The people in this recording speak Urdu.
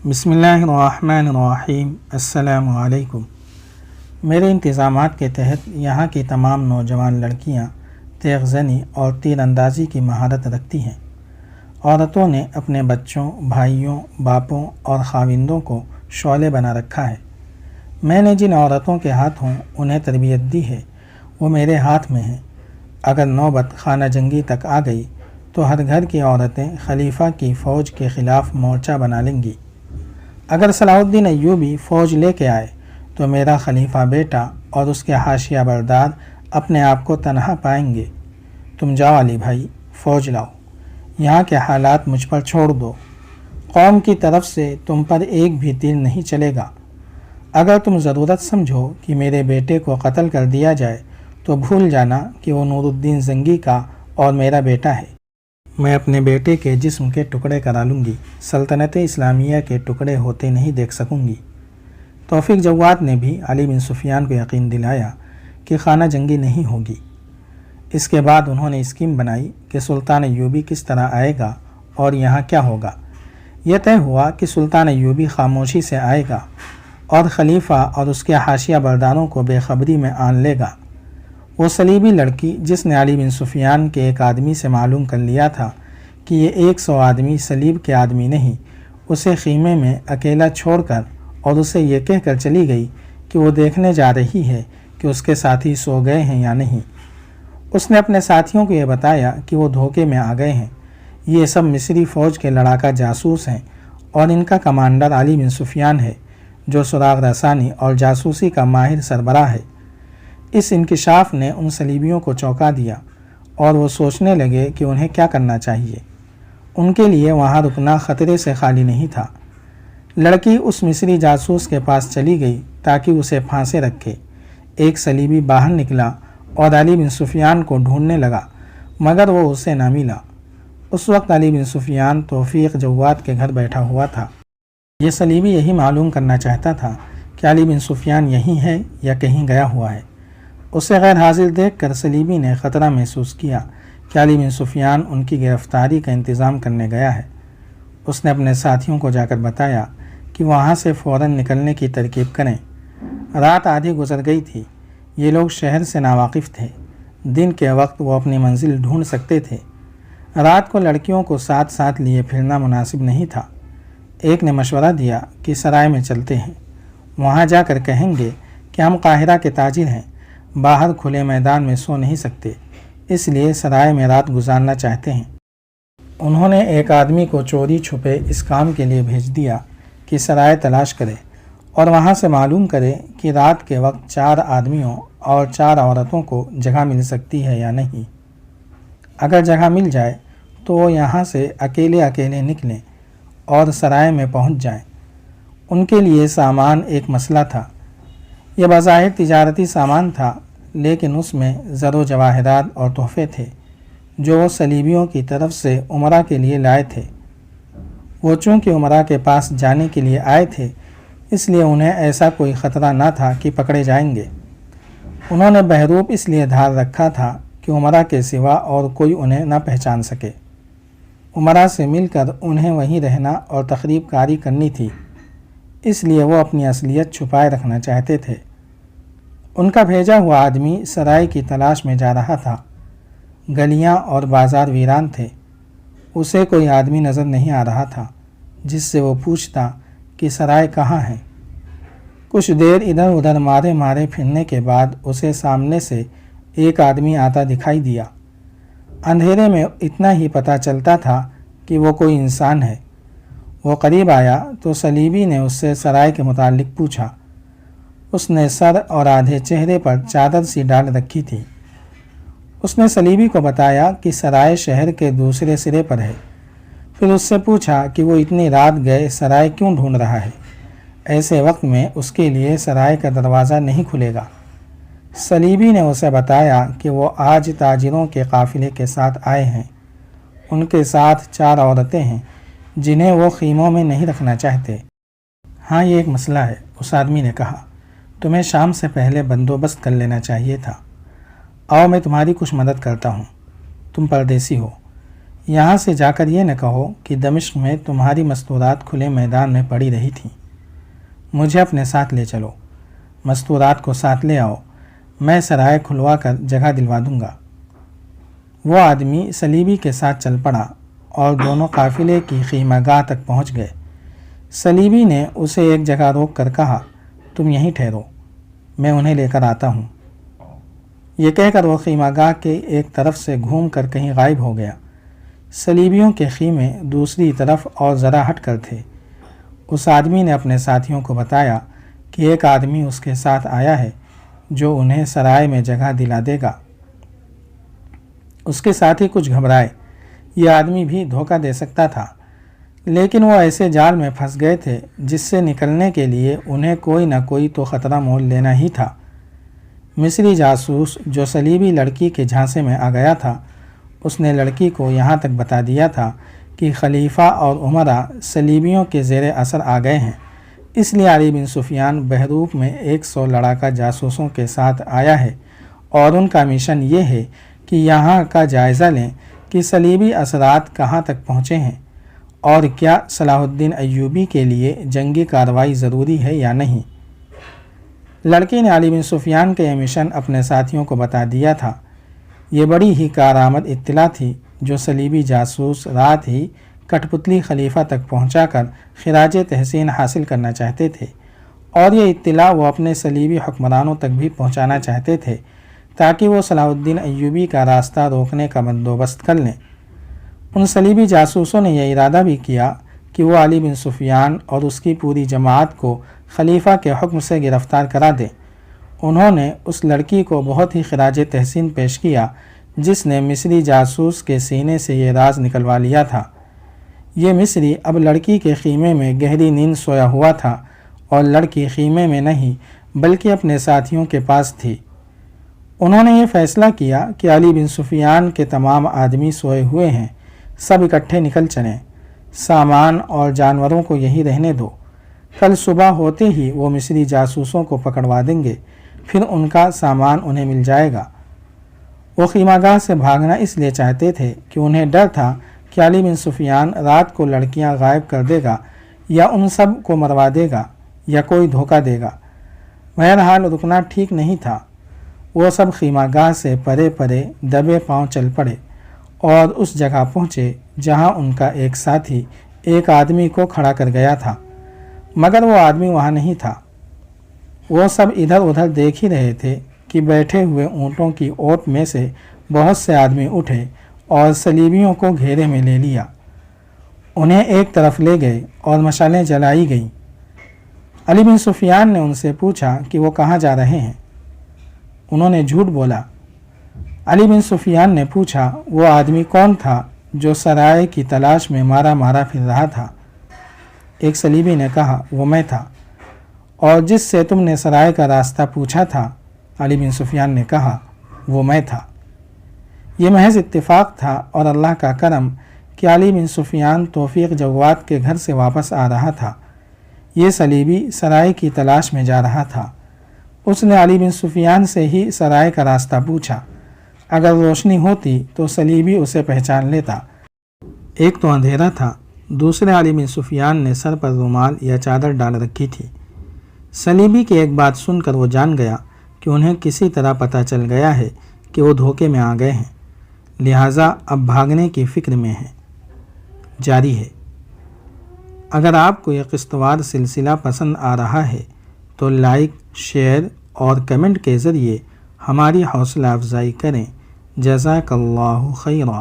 بسم اللہ الرحمن الرحیم۔ السلام علیکم۔ میرے انتظامات کے تحت یہاں کی تمام نوجوان لڑکیاں تیغ زنی اور تیر اندازی کی مہارت رکھتی ہیں۔ عورتوں نے اپنے بچوں، بھائیوں، باپوں اور خاوندوں کو شعلے بنا رکھا ہے۔ میں نے جن عورتوں کے ہاتھوں انہیں تربیت دی ہے وہ میرے ہاتھ میں ہیں۔ اگر نوبت خانہ جنگی تک آ گئی تو ہر گھر کی عورتیں خلیفہ کی فوج کے خلاف مورچہ بنا لیں گی۔ اگر صلاح الدین ایوبی فوج لے کے آئے تو میرا خلیفہ بیٹا اور اس کے حاشیہ بردار اپنے آپ کو تنہا پائیں گے۔ تم جاؤ علی بھائی، فوج لاؤ، یہاں کے حالات مجھ پر چھوڑ دو۔ قوم کی طرف سے تم پر ایک بھی تیر نہیں چلے گا۔ اگر تم ضرورت سمجھو کہ میرے بیٹے کو قتل کر دیا جائے تو بھول جانا کہ وہ نور الدین زنگی کا اور میرا بیٹا ہے۔ میں اپنے بیٹے کے جسم کے ٹکڑے کرا لوں گی، سلطنت اسلامیہ کے ٹکڑے ہوتے نہیں دیکھ سکوں گی۔ توفیق جواد نے بھی علی بن سفیان کو یقین دلایا کہ خانہ جنگی نہیں ہوگی۔ اس کے بعد انہوں نے اسکیم بنائی کہ سلطان ایوبی کس طرح آئے گا اور یہاں کیا ہوگا۔ یہ طے ہوا کہ سلطان ایوبی خاموشی سے آئے گا اور خلیفہ اور اس کے حاشیہ برداروں کو بے خبری میں آن لے گا۔ وہ صلیبی لڑکی جس نے علی بن سفیان کے ایک آدمی سے معلوم کر لیا تھا کہ یہ 100 آدمی صلیب کے آدمی نہیں، اسے خیمے میں اکیلا چھوڑ کر اور اسے یہ کہہ کر چلی گئی کہ وہ دیکھنے جا رہی ہے کہ اس کے ساتھی سو گئے ہیں یا نہیں۔ اس نے اپنے ساتھیوں کو یہ بتایا کہ وہ دھوکے میں آ گئے ہیں، یہ سب مصری فوج کے لڑاکا جاسوس ہیں اور ان کا کمانڈر علی بن سفیان ہے جو سراغ رسانی اور جاسوسی کا ماہر سربراہ ہے۔ اس انکشاف نے ان صلیبیوں کو چونکا دیا اور وہ سوچنے لگے کہ انہیں کیا کرنا چاہیے۔ ان کے لیے وہاں رکنا خطرے سے خالی نہیں تھا۔ لڑکی اس مصری جاسوس کے پاس چلی گئی تاکہ اسے پھانسے رکھے۔ ایک صلیبی باہر نکلا اور علی بن سفیان کو ڈھونڈنے لگا مگر وہ اسے نہ ملا۔ اس وقت علی بن سفیان توفیق جواد کے گھر بیٹھا ہوا تھا۔ یہ صلیبی یہی معلوم کرنا چاہتا تھا کہ علی بن سفیان یہیں ہے یا کہیں گیا ہوا ہے۔ اسے غیر حاضر دیکھ کر صلیبی نے خطرہ محسوس کیا کہ علی بن سفیان ان کی گرفتاری کا انتظام کرنے گیا ہے۔ اس نے اپنے ساتھیوں کو جا کر بتایا کہ وہاں سے فوراً نکلنے کی ترکیب کریں۔ رات آدھی گزر گئی تھی۔ یہ لوگ شہر سے ناواقف تھے۔ دن کے وقت وہ اپنی منزل ڈھونڈ سکتے تھے۔ رات کو لڑکیوں کو ساتھ ساتھ لیے پھرنا مناسب نہیں تھا۔ ایک نے مشورہ دیا کہ سرائے میں چلتے ہیں، وہاں جا کر کہیں گے کہ ہم قاہرہ کے تاجر ہیں، باہر کھلے میدان میں سو نہیں سکتے، اس لیے سرائے میں رات گزارنا چاہتے ہیں۔ انہوں نے ایک آدمی کو چوری چھپے اس کام کے لیے بھیج دیا کہ سرائے تلاش کرے اور وہاں سے معلوم کرے کہ رات کے وقت 4 آدمیوں اور 4 عورتوں کو جگہ مل سکتی ہے یا نہیں۔ اگر جگہ مل جائے تو وہ یہاں سے اکیلے اکیلے نکلیں اور سرائے میں پہنچ جائیں۔ ان کے لیے سامان ایک مسئلہ تھا۔ یہ بظاہر تجارتی سامان تھا لیکن اس میں زر و جواہرات اور تحفے تھے جو وہ صلیبیوں کی طرف سے عمرہ کے لیے لائے تھے۔ وہ چونکہ عمرہ کے پاس جانے کے لیے آئے تھے اس لیے انہیں ایسا کوئی خطرہ نہ تھا کہ پکڑے جائیں گے۔ انہوں نے بہروپ اس لیے دھار رکھا تھا کہ عمرہ کے سوا اور کوئی انہیں نہ پہچان سکے۔ عمرہ سے مل کر انہیں وہیں رہنا اور تخریب کاری کرنی تھی، اس لیے وہ اپنی اصلیت چھپائے رکھنا چاہتے تھے۔ ان کا بھیجا ہوا آدمی سرائے کی تلاش میں جا رہا تھا۔ گلیاں اور بازار ویران تھے۔ اسے کوئی آدمی نظر نہیں آ رہا تھا جس سے وہ پوچھتا کہ سرائے کہاں ہے۔ کچھ دیر ادھر ادھر مارے مارے پھرنے کے بعد اسے سامنے سے ایک آدمی آتا دکھائی دیا۔ اندھیرے میں اتنا ہی پتہ چلتا تھا کہ وہ کوئی انسان ہے۔ وہ قریب آیا تو صلیبی نے اس سے سرائے کے متعلق پوچھا۔ اس نے سر اور آدھے چہرے پر چادر سی ڈال رکھی تھی۔ اس نے صلیبی کو بتایا کہ سرائے شہر کے دوسرے سرے پر ہے۔ پھر اس سے پوچھا کہ وہ اتنی رات گئے سرائے کیوں ڈھونڈ رہا ہے، ایسے وقت میں اس کے لیے سرائے کا دروازہ نہیں کھلے گا۔ صلیبی نے اسے بتایا کہ وہ آج تاجروں کے قافلے کے ساتھ آئے ہیں۔ ان کے ساتھ 4 عورتیں ہیں جنہیں وہ خیموں میں نہیں رکھنا چاہتے۔ ہاں یہ ایک مسئلہ ہے، اس آدمی نے کہا۔ تمہیں شام سے پہلے بندوبست کر لینا چاہیے تھا۔ آؤ میں تمہاری کچھ مدد کرتا ہوں، تم پردیسی ہو۔ یہاں سے جا کر یہ نہ کہو کہ دمشق میں تمہاری مستورات کھلے میدان میں پڑی رہی تھیں۔ مجھے اپنے ساتھ لے چلو، مستورات کو ساتھ لے آؤ، میں سرائے کھلوا کر جگہ دلوا دوں گا۔ وہ آدمی سلیبی کے ساتھ چل پڑا اور دونوں قافلے کی خیمہ گاہ تک پہنچ گئے۔ سلیبی نے اسے ایک جگہ روک کر کہا، تم یہیں ٹھہرو، میں انہیں لے کر آتا ہوں۔ یہ کہہ کر وہ خیمہ گاہ کے ایک طرف سے گھوم کر کہیں غائب ہو گیا۔ سلیبیوں کے خیمے دوسری طرف اور ذرا ہٹ کر تھے۔ اس آدمی نے اپنے ساتھیوں کو بتایا کہ ایک آدمی اس کے ساتھ آیا ہے جو انہیں سرائے میں جگہ دلا دے گا۔ اس کے ساتھی کچھ گھبرائے، یہ آدمی بھی دھوکہ دے سکتا تھا، لیکن وہ ایسے جال میں پھنس گئے تھے جس سے نکلنے کے لیے انہیں کوئی نہ کوئی تو خطرہ مول لینا ہی تھا۔ مصری جاسوس جو سلیبی لڑکی کے جھانسے میں آ گیا تھا، اس نے لڑکی کو یہاں تک بتا دیا تھا کہ خلیفہ اور عمرہ سلیبیوں کے زیر اثر آ گئے ہیں، اس لیے علی بن سفیان بہروپ میں 100 لڑاکا جاسوسوں کے ساتھ آیا ہے اور ان کا مشن یہ ہے کہ یہاں کا جائزہ لیں کہ صلیبی اثرات کہاں تک پہنچے ہیں اور کیا صلاح الدین ایوبی کے لیے جنگی کارروائی ضروری ہے یا نہیں۔ لڑکی نے علی بن سفیان کا یہ مشن اپنے ساتھیوں کو بتا دیا تھا۔ یہ بڑی ہی کارآمد اطلاع تھی جو صلیبی جاسوس رات ہی کٹھ پتلی خلیفہ تک پہنچا کر خراج تحسین حاصل کرنا چاہتے تھے، اور یہ اطلاع وہ اپنے صلیبی حکمرانوں تک بھی پہنچانا چاہتے تھے تاکہ وہ صلاح الدین ایوبی کا راستہ روکنے کا بندوبست کر لیں۔ ان صلیبی جاسوسوں نے یہ ارادہ بھی کیا کہ وہ علی بن سفیان اور اس کی پوری جماعت کو خلیفہ کے حکم سے گرفتار کرا دیں۔ انہوں نے اس لڑکی کو بہت ہی خراج تحسین پیش کیا جس نے مصری جاسوس کے سینے سے یہ راز نکلوا لیا تھا۔ یہ مصری اب لڑکی کے خیمے میں گہری نیند سویا ہوا تھا اور لڑکی خیمے میں نہیں بلکہ اپنے ساتھیوں کے پاس تھی۔ انہوں نے یہ فیصلہ کیا کہ علی بن سفیان کے تمام آدمی سوئے ہوئے ہیں، سب اکٹھے نکل چلیں، سامان اور جانوروں کو یہی رہنے دو، کل صبح ہوتے ہی وہ مصری جاسوسوں کو پکڑوا دیں گے، پھر ان کا سامان انہیں مل جائے گا۔ وہ خیمہ گاہ سے بھاگنا اس لیے چاہتے تھے کہ انہیں ڈر تھا کہ علی بن سفیان رات کو لڑکیاں غائب کر دے گا یا ان سب کو مروا دے گا یا کوئی دھوکہ دے گا۔ بہرحال رکنا ٹھیک نہیں تھا۔ وہ سب خیمہ گاہ سے پرے پرے دبے پاؤں چل پڑے اور اس جگہ پہنچے جہاں ان کا ایک ساتھی ایک آدمی کو کھڑا کر گیا تھا، مگر وہ آدمی وہاں نہیں تھا۔ وہ سب ادھر ادھر دیکھ ہی رہے تھے کہ بیٹھے ہوئے اونٹوں کی اوٹ میں سے بہت سے آدمی اٹھے اور صلیبیوں کو گھیرے میں لے لیا۔ انہیں ایک طرف لے گئے اور مشالیں جلائی گئیں۔ علی بن سفیان نے ان سے پوچھا کہ وہ کہاں جا رہے ہیں۔ انہوں نے جھوٹ بولا۔ علی بن سفیان نے پوچھا، وہ آدمی کون تھا جو سرائے کی تلاش میں مارا مارا پھر رہا تھا؟ ایک صلیبی نے کہا، وہ میں تھا۔ اور جس سے تم نے سرائے کا راستہ پوچھا تھا؟ علی بن سفیان نے کہا، وہ میں تھا۔ یہ محض اتفاق تھا اور اللہ کا کرم کہ علی بن سفیان توفیق جواد کے گھر سے واپس آ رہا تھا۔ یہ صلیبی سرائے کی تلاش میں جا رہا تھا۔ اس نے علی بن سفیان سے ہی سرائے کا راستہ پوچھا۔ اگر روشنی ہوتی تو صلیبی اسے پہچان لیتا۔ ایک تو اندھیرا تھا، دوسرے علی بن سفیان نے سر پر رومال یا چادر ڈال رکھی تھی۔ صلیبی کی ایک بات سن کر وہ جان گیا کہ انہیں کسی طرح پتہ چل گیا ہے کہ وہ دھوکے میں آ گئے ہیں، لہٰذا اب بھاگنے کی فکر میں ہیں۔ جاری ہے۔ اگر آپ کو یہ قسط وار سلسلہ پسند آ رہا ہے تو لائک، شیئر اور کمنٹ کے ذریعے ہماری حوصلہ افزائی کریں۔ جزاک اللہ خیرا۔